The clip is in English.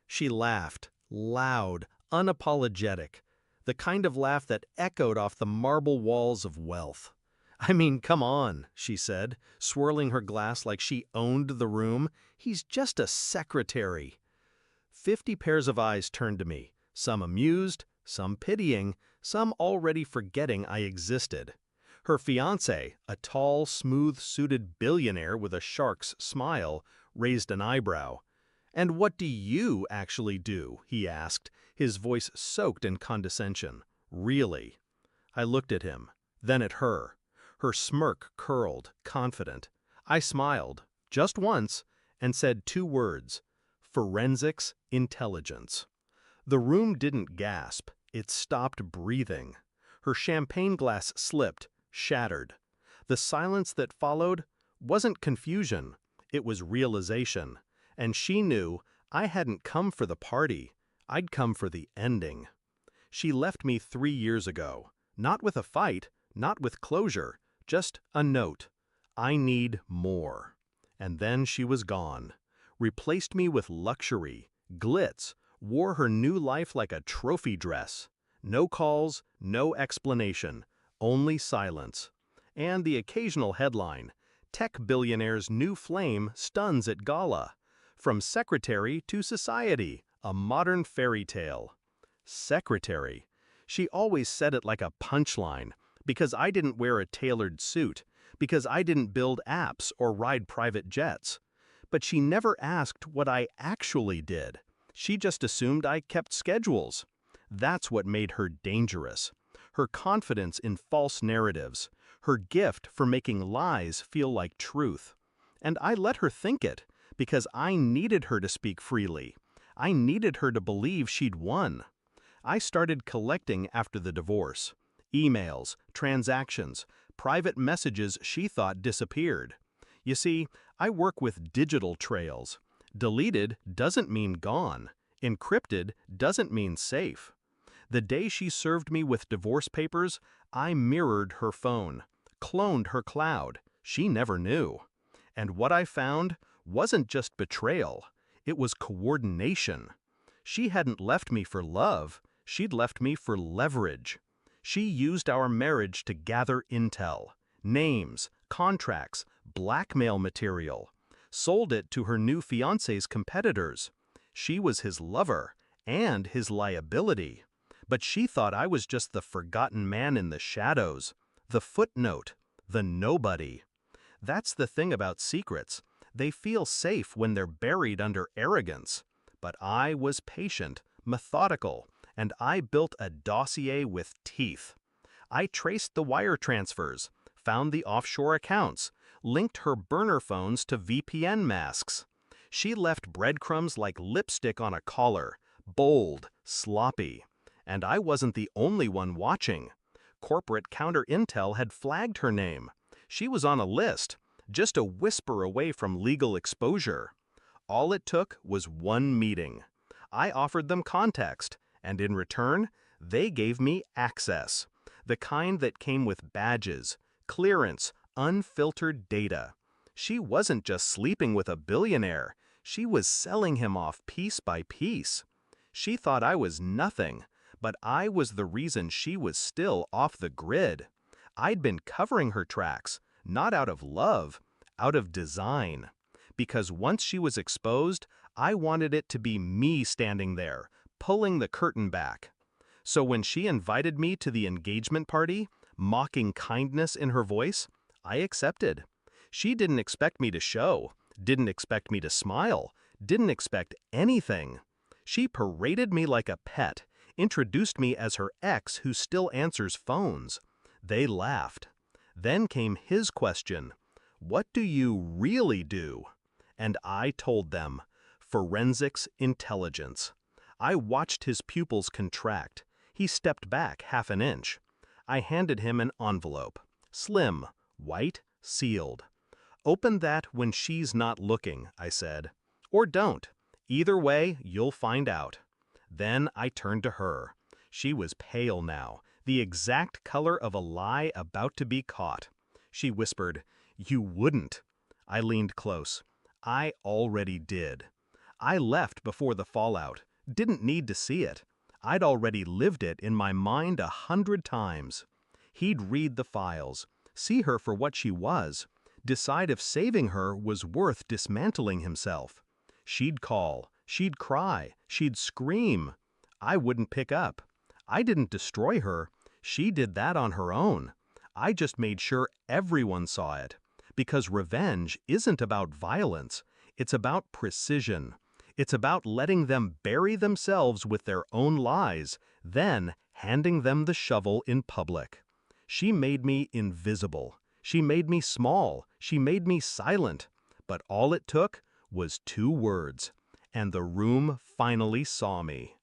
She laughed, loud, unapologetic, the kind of laugh that echoed off the marble walls of wealth. "I mean, come on," she said, swirling her glass like she owned the room. "He's just a secretary." 50 pairs of eyes turned to me, some amused, some pitying, some already forgetting I existed. Her fiancé, a tall, smooth-suited billionaire with a shark's smile, raised an eyebrow. "And what do you actually do?" he asked, his voice soaked in condescension. "Really?" I looked at him, then at her. Her smirk curled, confident. I smiled, just once, and said 2 words: forensics intelligence. The room didn't gasp, it stopped breathing. Her champagne glass slipped, shattered. The silence that followed wasn't confusion, it was realization. And she knew I hadn't come for the party, I'd come for the ending. She left me 3 years ago, not with a fight, not with closure, just a note. I need more. And then she was gone. Replaced me with luxury, glitz, wore her new life like a trophy dress. No calls, no explanation, only silence. And the occasional headline, "Tech billionaire's new flame stuns at gala. From secretary to society, a modern fairy tale." Secretary. She always said it like a punchline, because I didn't wear a tailored suit, because I didn't build apps or ride private jets. But she never asked what I actually did. She just assumed I kept schedules. That's what made her dangerous. Her confidence in false narratives, her gift for making lies feel like truth. And I let her think it, because I needed her to speak freely. I needed her to believe she'd won. I started collecting after the divorce. Emails, transactions, private messages she thought disappeared. You see, I work with digital trails. Deleted doesn't mean gone. Encrypted doesn't mean safe. The day she served me with divorce papers, I mirrored her phone, cloned her cloud. She never knew. And what I found wasn't just betrayal, it was coordination. She hadn't left me for love, she'd left me for leverage. She used our marriage to gather intel, names, contracts, blackmail material, sold it to her new fiancé's competitors. She was his lover and his liability. But she thought I was just the forgotten man in the shadows, the footnote, the nobody. That's the thing about secrets. They feel safe when they're buried under arrogance. But I was patient, methodical, and I built a dossier with teeth. I traced the wire transfers, found the offshore accounts, linked her burner phones to VPN masks. She left breadcrumbs like lipstick on a collar, bold, sloppy. And I wasn't the only one watching. Corporate counter intel had flagged her name. She was on a list, just a whisper away from legal exposure. All it took was one meeting. I offered them context, and in return, they gave me access. The kind that came with badges, clearance, unfiltered data. She wasn't just sleeping with a billionaire. She was selling him off piece by piece. She thought I was nothing, but I was the reason she was still off the grid. I'd been covering her tracks, not out of love, out of design. Because once she was exposed, I wanted it to be me standing there, pulling the curtain back. So when she invited me to the engagement party, mocking kindness in her voice, I accepted. She didn't expect me to show, didn't expect me to smile, didn't expect anything. She paraded me like a pet, introduced me as her ex who still answers phones. They laughed. Then came his question, "What do you really do?" And I told them, forensics intelligence. I watched his pupils contract. He stepped back half an inch. I handed him an envelope. Slim, white, sealed. "Open that when she's not looking," I said. "Or don't. Either way, you'll find out." Then I turned to her. She was pale now, the exact color of a lie about to be caught. She whispered, "You wouldn't." I leaned close. "I already did. I left before the fallout. Didn't need to see it. I'd already lived it in my mind 100 times. He'd read the files, see her for what she was, decide if saving her was worth dismantling himself. She'd call, she'd cry, she'd scream. I wouldn't pick up. I didn't destroy her. She did that on her own. I just made sure everyone saw it. Because revenge isn't about violence. It's about precision. It's about letting them bury themselves with their own lies, then handing them the shovel in public. She made me invisible. She made me small. She made me silent. But all it took was 2 words. And the room finally saw me.